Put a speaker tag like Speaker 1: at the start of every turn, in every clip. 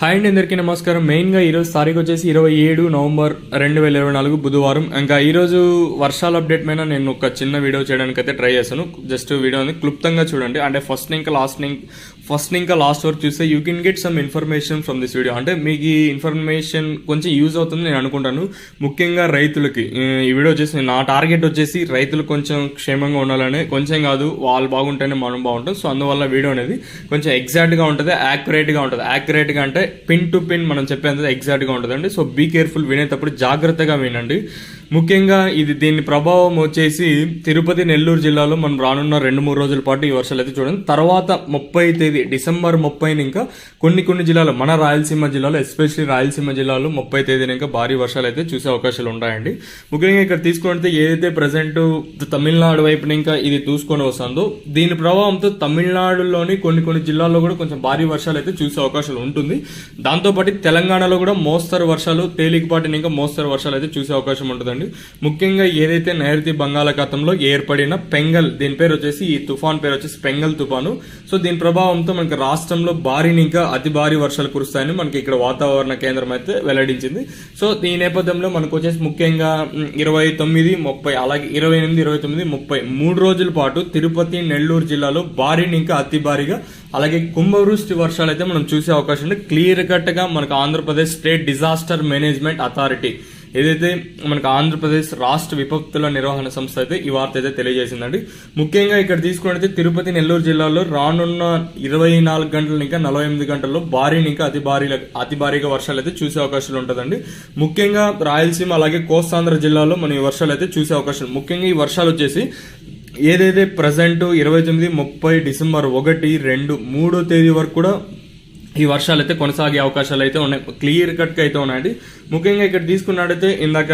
Speaker 1: Hi అండి, అందరికీ నమస్కారం. మెయిన్గా ఈరోజు తారీఖు వచ్చేసి 27 నవంబర్ 2024 బుధవారం. ఇంకా ఈరోజు వర్షాల అప్డేట్ మీద నేను ఒక చిన్న వీడియో చేయడానికి అయితే ట్రై చేశాను. జస్ట్ వీడియోని క్లుప్తంగా చూడండి. అంటే ఫస్ట్ ఇంకా లాస్ట్ వరకు చూస్తే you can get some information from this video. అంటే మీకు ఈ ఇన్ఫర్మేషన్ కొంచెం యూజ్ అవుతుంది నేను అనుకుంటాను. ముఖ్యంగా రైతులకి ఈ వీడియో వచ్చేసి నా టార్గెట్ వచ్చేసి రైతులు కొంచెం క్షేమంగా ఉండాలని, కొంచెం కాదు వాళ్ళు బాగుంటేనే మనం బాగుంటాం. సో అందువల్ల వీడియో అనేది కొంచెం ఎగ్జాక్ట్గా ఉంటుంది, యాక్యురేట్గా ఉంటుంది. యాక్యురేట్గా అంటే పిన్ టు పిన్ మనం చెప్పేంత ఎగ్జాక్ట్గా ఉంటుందండి. సో బీ కేర్ఫుల్, వినేటప్పుడు జాగ్రత్తగా వినండి. ముఖ్యంగా దీని ప్రభావం వచ్చేసి తిరుపతి, నెల్లూరు జిల్లాలో మనం రానున్న 2-3 రోజుల పాటు ఈ వర్షాలు అయితే చూడండి. తర్వాత 30 తేదీ డిసెంబర్ 30 ఇంకా కొన్ని జిల్లాలు, మన రాయలసీమ జిల్లాలో ఎస్పెషల్లీ రాయలసీమ జిల్లాలో 30 తేదీన ఇంకా భారీ వర్షాలు అయితే చూసే అవకాశాలు ఉంటాయండి. ముఖ్యంగా ఇక్కడ తీసుకుంటే ఏదైతే ప్రజెంట్ తమిళనాడు వైపున ఇంకా ఇది చూసుకొని వస్తుందో దీని ప్రభావంతో తమిళనాడులోని కొన్ని జిల్లాల్లో కూడా కొంచెం భారీ వర్షాలు అయితే చూసే అవకాశాలు ఉంటుంది. దాంతోపాటు తెలంగాణలో కూడా మోస్తరు వర్షాలు, తేలికపాటి ఇంకా మోస్తరు వర్షాలు అయితే చూసే అవకాశం ఉంటుందండి. ముఖ్యంగా ఏదైతే నైరుతి బంగాళాఖాతంలో ఏర్పడిన పెంగల్, దీని పేరు వచ్చేసి ఈ తుఫాన్ పేరు వచ్చేసి పెంగల్ తుఫాను. సో దీని ప్రభావంతో మనకి రాష్ట్రంలో భారీ ఇంకా అతి భారీ వర్షాలు కురుస్తాయని మనకి ఇక్కడ వాతావరణ కేంద్రం అయితే వెల్లడించింది. సో ఈ నేపథ్యంలో మనకు వచ్చేసి ముఖ్యంగా 29, 30 అలాగే 28, 29, 30 3 రోజుల పాటు తిరుపతి, నెల్లూరు జిల్లాలో భారీ ఇంకా అతి భారీగా అలాగే కుంభవృష్టి వర్షాలు అయితే మనం చూసే అవకాశం ఉంది. క్లియర్ కట్ గా మనకు Andhra Pradesh state disaster management authority, ఏదైతే మనకు ఆంధ్రప్రదేశ్ రాష్ట్ర విపత్తుల నిర్వహణ సంస్థ అయితే ఈ వార్త అయితే తెలియజేసిందండి. ముఖ్యంగా ఇక్కడ తీసుకున్నట్లయితే తిరుపతి, నెల్లూరు జిల్లాలో రానున్న 24 గంటలు ఇంకా 48 గంటల్లో భారీ ఇంకా అతి భారీగా వర్షాలు అయితే చూసే అవకాశాలు ఉంటుందండి. ముఖ్యంగా రాయలసీమ అలాగే కోస్తాంధ్ర జిల్లాలో మనం ఈ వర్షాలు అయితే చూసే అవకాశం. ముఖ్యంగా ఈ వర్షాలు వచ్చేసి ఏదైతే ప్రజెంట్ 29, 30 డిసెంబర్ 1, 2, 3 తేదీ వరకు కూడా ఈ వర్షాలు అయితే కొనసాగే అవకాశాలు అయితే ఉన్నాయి. క్లియర్ కట్ గా అయితే ఉన్నాయండి. ముఖ్యంగా ఇక్కడ తీసుకున్నట్టయితే ఇందాక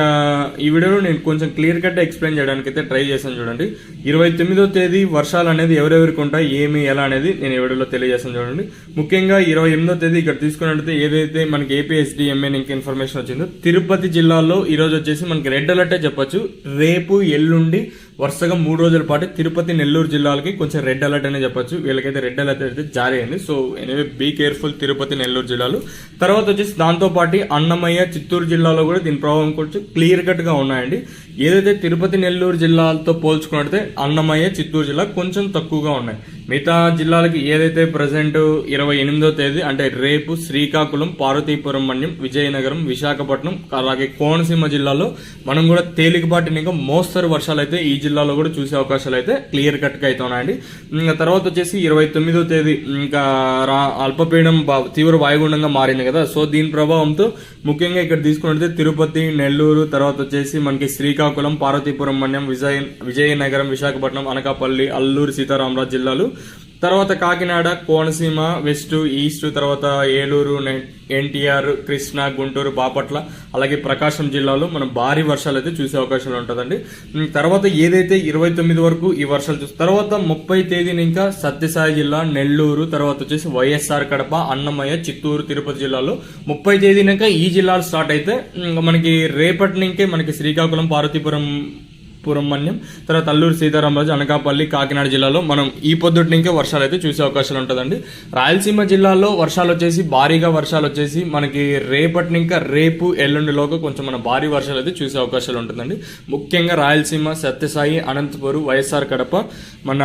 Speaker 1: ఈ వీడియోలో నేను కొంచెం క్లియర్ కట్ ఎక్స్ప్లెయిన్ చేయడానికి అయితే ట్రై చేశాను. చూడండి, 29వ తేదీ వర్షాలు అనేది ఎవరెవరికి ఉంటాయి, ఏమి ఎలా అనేది నేను ఈ వీడియోలో తెలియజేస్తాను. చూడండి, ముఖ్యంగా 28వ తేదీ ఇక్కడ తీసుకున్నట్టయితే ఏదైతే మనకి ఏపీఎస్డిఎంఏ ఇంకా ఇన్ఫర్మేషన్ వచ్చిందో తిరుపతి జిల్లాలో ఈ రోజు వచ్చేసి మనకి రెడ్ అలర్టే చెప్పొచ్చు. రేపు, ఎల్లుండి వరుసగా 3 రోజుల పాటు తిరుపతి, నెల్లూరు జిల్లాలకి కొంచెం రెడ్ అలర్ట్ అనే చెప్పొచ్చు. వీళ్ళకైతే రెడ్ అలర్ట్ అయితే జారీ అయింది. So anyway be careful Tirupati, Nellore జిల్లాలు. తర్వాత వచ్చేసి దాంతోపాటు అన్నమయ్య, చిత్తూరు జిల్లాలో కూడా దీని ప్రభావం కొంచెం క్లియర్ కట్ గా ఉన్నాయండి. ఏదైతే తిరుపతి, నెల్లూరు జిల్లాలతో పోల్చుకున్నట్లయితే అన్నమయ్య, చిత్తూరు జిల్లా కొంచెం తక్కువగా ఉన్నాయి. మిగతా జిల్లాలకి ఏదైతే ప్రజెంట్ 28వ తేదీ అంటే రేపు శ్రీకాకుళం, పార్వతీపురం మన్యం, విజయనగరం, విశాఖపట్నం అలాగే కోనసీమ జిల్లాలో మనం కూడా తేలికపాటి ఇంకా మోస్తరు వర్షాలు అయితే ఈ జిల్లాలో కూడా చూసే అవకాశాలు అయితే క్లియర్ కట్ గా అయితే ఉన్నాయండి. ఇంకా తర్వాత వచ్చేసి 29వ తేదీ ఇంకా అల్పపీడనం తీవ్ర వాయుగుండంగా మారింది కదా. సో దీని ప్రభావంతో ముఖ్యంగా ఇక్కడ తీసుకున్నట్లయితే తిరుపతి, నెల్లూరు, తర్వాత వచ్చేసి మనకి శ్రీకాకుళం, పార్వతీపురం మన్యం, విజయనగరం, విశాఖపట్నం, అనకాపల్లి, అల్లూరు సీతారామరాజు జిల్లాలు, తర్వాత కాకినాడ, కోనసీమ, వెస్ట్, ఈస్ట్, తర్వాత ఏలూరు, ఎన్టీఆర్, కృష్ణా, గుంటూరు, బాపట్ల అలాగే ప్రకాశం జిల్లాలో మనం భారీ వర్షాలు అయితే చూసే అవకాశాలు ఉంటుందండి. తర్వాత ఏదైతే 29 వరకు ఈ వర్షాలు చూస్తే తర్వాత 30 తేదీని ఇంకా సత్యసాయి జిల్లా, నెల్లూరు, తర్వాత వచ్చేసి వైఎస్ఆర్ కడప, అన్నమయ్య, చిత్తూరు, తిరుపతి జిల్లాలో 30 తేదీనిక ఈ జిల్లాలు స్టార్ట్ అయితే మనకి రేపటి నుంకే మనకి శ్రీకాకుళం, పార్వతీపురం మన్యం, తర్వాత అల్లూరు సీతారామరాజు, అనకాపల్లి, కాకినాడ జిల్లాలో మనం ఈ పొద్దుటి నుంకే వర్షాలు అయితే చూసే అవకాశాలు ఉంటుందండి. రాయలసీమ జిల్లాలో వర్షాలు వచ్చేసి భారీగా వర్షాలు వచ్చేసి మనకి రేపటి ఇంకా రేపు, ఎల్లుండిలోగా కొంచెం మన భారీ వర్షాలు అయితే చూసే అవకాశాలు ఉంటుందండి. ముఖ్యంగా రాయలసీమ, సత్యసాయి, అనంతపురం, వైఎస్ఆర్ కడప, మన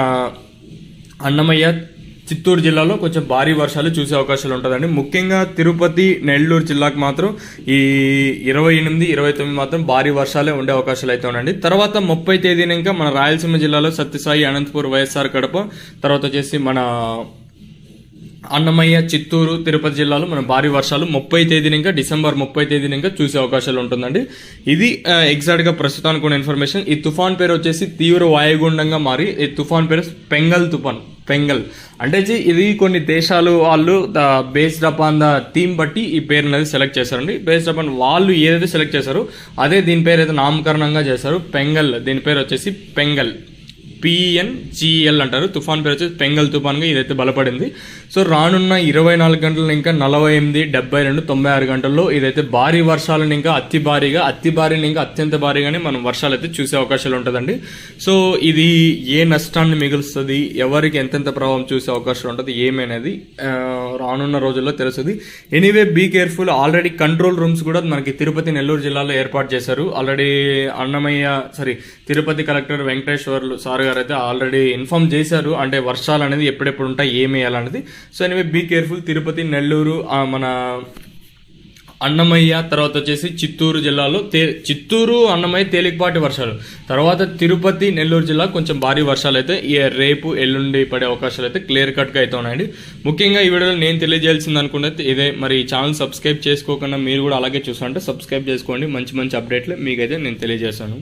Speaker 1: అన్నమయ్య, చిత్తూరు జిల్లాలో కొంచెం భారీ వర్షాలు చూసే అవకాశాలు ఉంటుందండి. ముఖ్యంగా తిరుపతి, నెల్లూరు జిల్లాకు మాత్రం ఈ 28, 29 మాత్రం భారీ వర్షాలే ఉండే అవకాశాలు అయితే ఉన్నాయండి. తర్వాత 30 తేదీన ఇంకా మన రాయలసీమ జిల్లాలో సత్యసాయి, అనంతపురం, వైఎస్ఆర్ కడప, తర్వాత వచ్చేసి మన అన్నమయ్య, చిత్తూరు, తిరుపతి జిల్లాలో మన భారీ వర్షాలు 30 తేదీన ఇంకా డిసెంబర్ 30 తేదీన ఇంకా చూసే అవకాశాలు ఉంటుందండి. ఇది ఎగ్జాక్ట్ గా ప్రస్తుతానికి ఉన్న ఇన్ఫర్మేషన్. ఈ తుఫాన్ పేరు వచ్చేసి తీవ్ర వాయుగుండంగా మారి ఈ తుఫాన్ పేరు పెంగల్ తుఫాన్. పెంగల్ అంటే ఇది కొన్ని దేశాలు వాళ్ళు బేస్డ్ అపాన్ ద థీమ్ బట్టి ఈ పేరు అనేది సెలెక్ట్ చేశారండి. బేస్డ్ అపాన్ వాళ్ళు ఏదైతే సెలెక్ట్ చేశారో అదే దీని పేరు అయితే నామకరణంగా చేశారు. పెంగల్, దీని పేరు వచ్చేసి పెంగల్. PNGL అంటారు. తుఫాన్ పేరు వచ్చేసి పెంగల్ తుఫాన్గా ఇదైతే బలపడింది. సో రానున్న 24 గంటలు ఇంకా 48, 72, 96 గంటల్లో ఇదైతే భారీ వర్షాలను ఇంకా అతి భారీని ఇంకా అత్యంత భారీగానే మనం వర్షాలు అయితే చూసే అవకాశాలు ఉంటుందండి. సో ఇది ఏ నష్టాన్ని మిగులుస్తుంది, ఎవరికి ఎంతెంత ప్రభావం చూసే అవకాశం ఉంటుంది ఏమనేది రానున్న రోజుల్లో తెలుస్తుంది. Anyway be careful. Already control rooms కూడా మనకి తిరుపతి, నెల్లూరు జిల్లాలో ఏర్పాటు చేశారు. Already Tirupati collector Venkateswarlu sir గారు అయితే ఆల్రెడీ ఇన్ఫార్మ్ చేశారు, అంటే వర్షాలు అనేది ఎప్పుడెప్పుడు ఉంటాయి ఏమి వేయాలనేది. So anyway be careful. Tirupati, Nellore, మన అన్నమయ్య, తర్వాత వచ్చేసి చిత్తూరు జిల్లాలో చిత్తూరు, అన్నమయ్య తేలికపాటి వర్షాలు, తర్వాత తిరుపతి, నెల్లూరు జిల్లా కొంచెం భారీ వర్షాలు అయితే రేపు ఎల్లుండి పడే అవకాశాలు అయితే క్లియర్ కట్గా అయితే ఉన్నాయండి. ముఖ్యంగా ఈ వీడియోలో నేను తెలియజేయాల్సింది అనుకున్నది ఇదే. మరి ఈ ఛానల్ సబ్స్క్రైబ్ చేసుకోకుండా మీరు కూడా అలాగే చూస్తుంటే సబ్స్క్రైబ్ చేసుకోండి. మంచి మంచి అప్డేట్లు మీకైతే నేను తెలియజేస్తాను.